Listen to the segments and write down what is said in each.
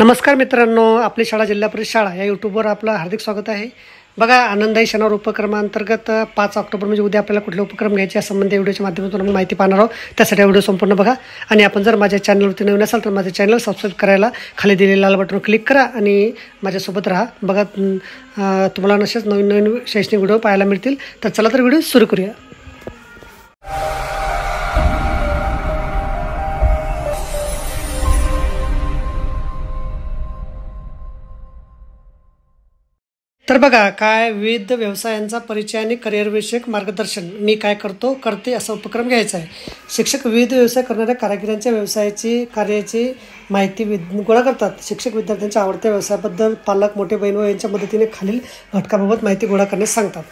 नमस्कार मित्रांनो, आपली शाळा जिल्हा परिषद शाळा या यूट्यूबवर आपलं हार्दिक स्वागत आहे। बघा, आनंदाई क्षणावर उपक्रमांतर्गत 5 ऑक्टोबर म्हणजे उद्या आपल्याला कुठले उपक्रम घ्यायचे या संबंधी व्हिडिओच्या माध्यमातून आपण माहिती पाहणार आहोत। त्यासाठी व्हिडिओ संपूर्ण बघा आणि आपण जर माझ्या चॅनलवरती नवीन असाल तर माझ्या चॅनल सबस्क्राइब करायला खाली दिलेल्या लाल बटनवर क्लिक करा आणि माझ्यासोबत राहा। बघा, तुम्हाला नसेच नवीन नवीन शैक्षणिक व्हिडिओ पाहायला मिळतील। तर चला तर व्हिडिओ सुरू करूया। तर बघा, काय विविध व्यवसायांचा परिचय आणि करिअर विषयक मार्गदर्शन मी काय करते असा उपक्रम घ्यायचा आहे। शिक्षक विविध व्यवसाय करणाऱ्या कारागिरांच्या व्यवसायाची कार्याची माहिती गोळा करतात। शिक्षक विद्यार्थ्यांच्या आवडत्या व्यवसायाबद्दल पालक, मोठे बहीण व यांच्या मदतीने खालील घटकाबाबत माहिती गोळा करण्यास सांगतात।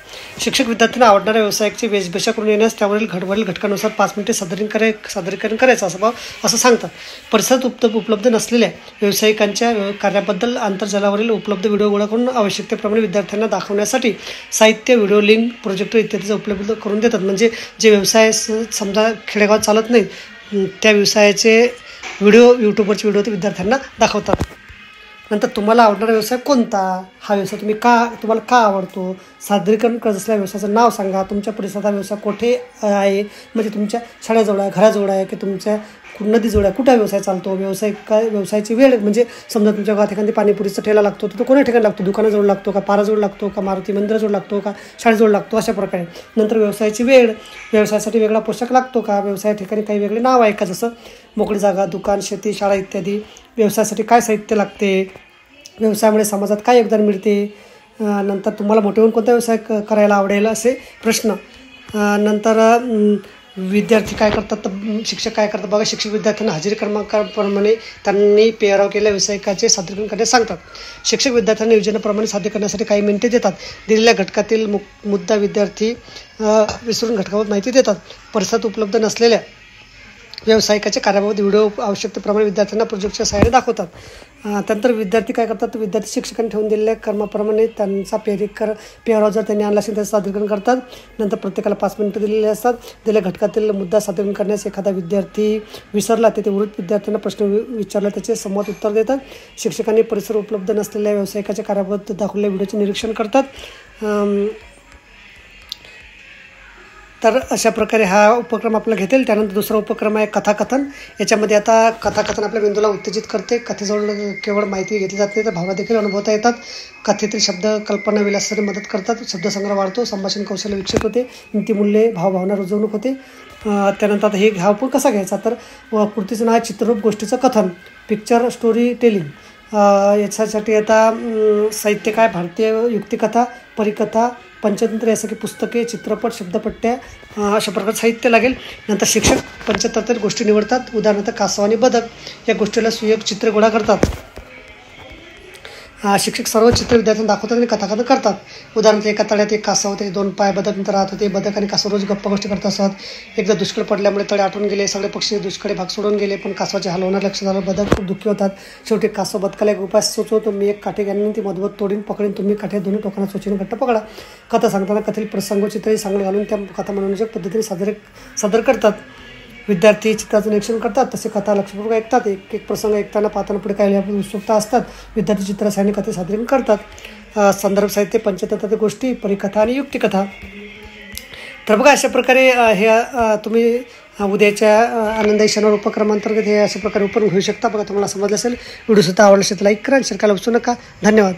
शिक्षक विद्यार्थ्यांना आवडणाऱ्या व्यवसायाची वेशभूषा करून येण्यास त्यावरील घटकानुसार 5 मिनिटे सादरीकरण करायचं असं सांगतात। परिसरात उपलब्ध नसलेल्या व्यावसायिकांच्या कार्याबद्दल आंतरजालावरील उपलब्ध व्हिडिओ गोळा करून आवश्यकतेप्रमाणे विद्यार्थ्यांना दाखवण्यासाठी साहित्य, व्हिडिओ लिंक, प्रोजेक्टर इत्यादीचा उपलब्ध करून देतात। म्हणजे जे व्यवसाय समजा खेडेगावात चालत नाही त्या व्यवसायाचे व्हिडिओ यूट्यूबवरचे व्हिडिओ ते विद्यार्थ्यांना दाखवतात। नंतर तुम्हाला आवडणारा व्यवसाय कोणता, हा व्यवसाय तुम्हाला का आवडतो, सादरीकरण करत असलेल्या व्यवसायाचं नाव सांगा। तुमच्या परिसरात हा व्यवसाय कुठे आहे, म्हणजे तुमच्या शाळेजवळ आहे, घराजवळ आहे की तुमच्या नदीजवळ आहे, कुठे व्यवसाय चालतो, व्यवसायाची वेळ, म्हणजे समजा तुमच्या गावात एखादी पाणीपुरीचा ठेला लागतो तर तो कोणत्या ठिकाणी लागतो, दुकानाजवळ लागतो का, पाराजवळ लागतो का, मारुती मंदिराजवळ लागतो का, शाळेजवळ लागतो, अशा प्रकारे। नंतर व्यवसायाची वेळ, व्यवसायासाठी वेगळा पोशाख लागतो का, व्यवसाया ठिकाणी काही वेगळे नाव आहे का, जसं मोकळी जागा, दुकान, शेती, शाळा इत्यादी। व्यवसायासाठी काय साहित्य लागते, व्यवसायामुळे समाजात काय योगदान मिळते। नंतर तुम्हाला मोठे होऊन कोणता व्यवसाय करायला आवडेल असे प्रश्न। नंतर विद्यार्थी काय करतात तर शिक्षक काय करतात। बघा, शिक्षक विद्यार्थ्यांना हजेरी क्रमांकाप्रमाणे त्यांनी पेहराव केलेल्या व्यावसायिकाचे सादरीकरण करण्यास सांगतात। शिक्षक विद्यार्थ्यांना योजनेप्रमाणे साध्य करण्यासाठी काही मिनिटे देतात। दिलेल्या घटकातील मुद्दा विद्यार्थी विसरून घटकाबाबत माहिती देतात। परिसरात उपलब्ध नसलेल्या व्यावसायिकाच्या कार्याबाबत व्हिडिओ आवश्यकतेप्रमाणे विद्यार्थ्यांना प्रोजेक्टच्या सहाय्याने दाखवतात। त्यानंतर विद्यार्थी काय करतात तर विद्यार्थी शिक्षकांनी ठेवून दिलेल्या कर्माप्रमाणे त्यांचा पेहराव जर त्यांनी आणला असेल त्याचं सादरीकरण करतात। नंतर प्रत्येकाला 5 मिनिटं दिलेले असतात। दिलेल्या घटकातील मुद्दा सादरीकरण करण्यास एखादा विद्यार्थी विसरला तेथे उर्वरित विद्यार्थ्यांना प्रश्न विचारला त्याचे संवाद उत्तर देतात। शिक्षकांनी परिसर उपलब्ध नसलेल्या व्यावसायिकाच्या कार्याबाबत दाखवलेल्या व्हिडिओचे निरीक्षण करतात। तर अशा प्रकारे हा उपक्रम आपला घेतील। त्यानंतर दुसरा उपक्रम आहे कथाकथन। याच्यामध्ये आता कथाकथन आपल्या मेंदूला उत्तेजित करते। कथेजवळ केवळ माहिती घेतली जात नाही तर भावना देखील अनुभवता येतात। कथेतील शब्द कल्पना विलासासाठी मदत करतात। शब्दसंग्रह वाढतो, संभाषण कौशल्य विकसित होते, नीतिमूल्ये, भावभावना रुजवणूक होते। त्यानंतर आता हा पण कसा घ्यायचा तर कृतीचं नाव आहे चित्ररूप गोष्टीचं कथन, पिक्चर स्टोरी टेलिंग। याच्यासाठी आता साहित्य काय, भारतीय युक्तिकथा, परिकथा, पंचतंत्र यासारखी पुस्तके, चित्रपट, शब्दपट्ट्या अशा प्रकारचं साहित्य लागेल। नंतर शिक्षक पंचतंत्र गोष्टी निवडतात। उदाहरणार्थ कासव आणि बदक या गोष्टीला सुयोग चित्र गोळा करतात। शिक्षक सर्व चित्र विद्यार्थ्यांना दाखवतात आणि कथाकथन करतात। उदाहरणार्थ एका तळ्यात एक कासव होते, 2 पाय बदक नंतर राहत होते। बदक आणि कासव रोज गप्पा गोष्टी करत असतात। एकदा दुष्काळ पडल्यामुळे तळे आटून गेले, सगळे पक्षी दुष्काळी भाग सोडून गेले, पण कासवाचे हाल होणार लक्ष झालं। बदक खूप दुःखी होतात। शेवटी कासव बदकाला एक उपाय सुचवतो, मी एक काठी घालून ती मधोमध तोडीन पकडीन, तुम्ही काठी दोन्ही टोकांना चोचीने घट्ट पकडा। कथा सांगताना कथेतील प्रसंगचित्रही चांगले घालून त्या कथा मनोरंजक पद्धतीने सादर करतात। विद्यार्थी चित्राचं निरीक्षण करतात, तसे कथा लक्षपूर्वक ऐकतात। एक प्रसंग ऐकताना पाहताना पुढे काही उत्सुकता असतात। विद्यार्थी चित्रासहाय्याने कथे सादरीकरण करतात। संदर्भ साहित्य पंचतंत्र गोष्टी, परिकथा आणि युक्तिकथा। तर बघा, अशा प्रकारे हे तुम्ही उद्याच्या आनंदाई क्षणावर उपक्रमांतर्गत हे अशा प्रकारे उपक्रम घेऊ शकता। बघा, तुम्हाला समजलं असेल, व्हिडिओ सुद्धा आवडला असेल तर लाईक करा आणि शेअर करायला विसरू नका। धन्यवाद।